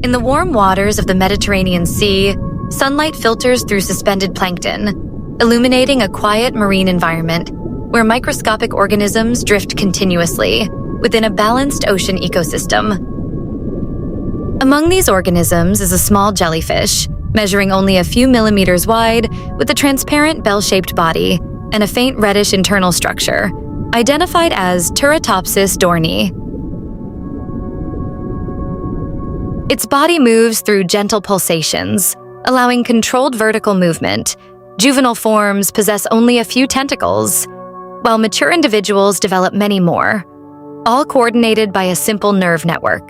In the warm waters of the Mediterranean Sea, sunlight filters through suspended plankton, illuminating a quiet marine environment where microscopic organisms drift continuously within a balanced ocean ecosystem. Among these organisms is a small jellyfish, measuring only a few millimeters wide, with a transparent bell-shaped body and a faint reddish internal structure, identified as Turritopsis dohrnii. Its body moves through gentle pulsations, allowing controlled vertical movement. Juvenile forms possess only a few tentacles, while mature individuals develop many more, all coordinated by a simple nerve network.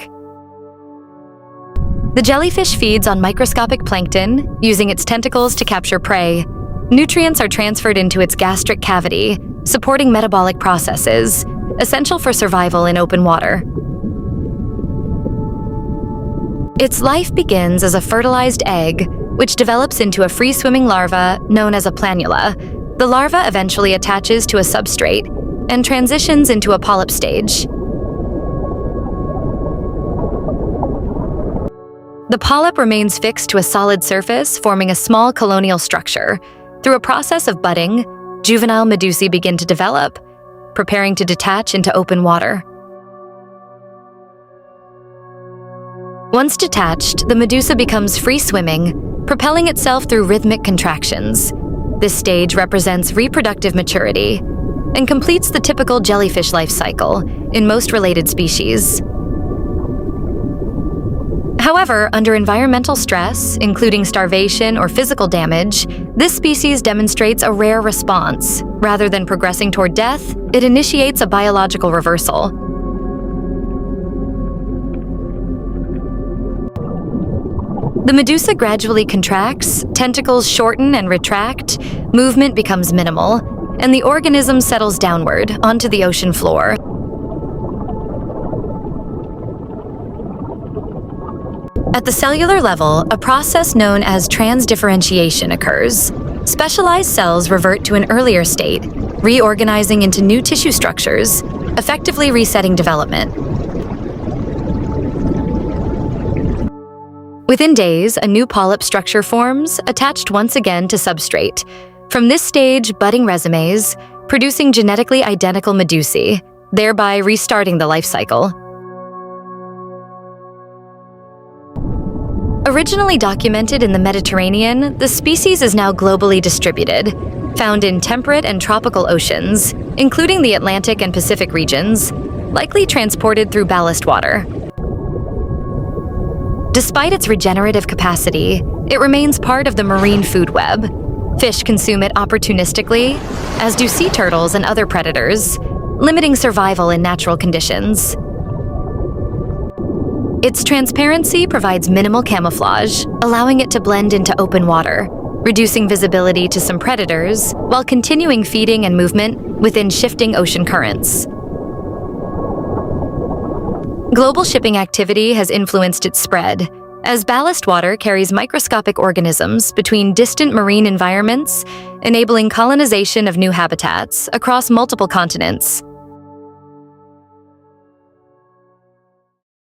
The jellyfish feeds on microscopic plankton, using its tentacles to capture prey. Nutrients are transferred into its gastric cavity, supporting metabolic processes, essential for survival in open water. Its life begins as a fertilized egg, which develops into a free-swimming larva known as a planula. The larva eventually attaches to a substrate and transitions into a polyp stage. The polyp remains fixed to a solid surface, forming a small colonial structure. Through a process of budding, juvenile medusae begin to develop, preparing to detach into open water. Once detached, the medusa becomes free-swimming, propelling itself through rhythmic contractions. This stage represents reproductive maturity and completes the typical jellyfish life cycle in most related species. However, under environmental stress, including starvation or physical damage, this species demonstrates a rare response. Rather than progressing toward death, it initiates a biological reversal. The medusa gradually contracts, tentacles shorten and retract, movement becomes minimal, and the organism settles downward onto the ocean floor. At the cellular level, a process known as transdifferentiation occurs. Specialized cells revert to an earlier state, reorganizing into new tissue structures, effectively resetting development. Within days, a new polyp structure forms, attached once again to substrate. From this stage, budding rhizomes, producing genetically identical medusae, thereby restarting the life cycle. Originally documented in the Mediterranean, the species is now globally distributed, found in temperate and tropical oceans, including the Atlantic and Pacific regions, likely transported through ballast water. Despite its regenerative capacity, it remains part of the marine food web. Fish consume it opportunistically, as do sea turtles and other predators, limiting survival in natural conditions. Its transparency provides minimal camouflage, allowing it to blend into open water, reducing visibility to some predators while continuing feeding and movement within shifting ocean currents. Global shipping activity has influenced its spread, as ballast water carries microscopic organisms between distant marine environments, enabling colonization of new habitats across multiple continents.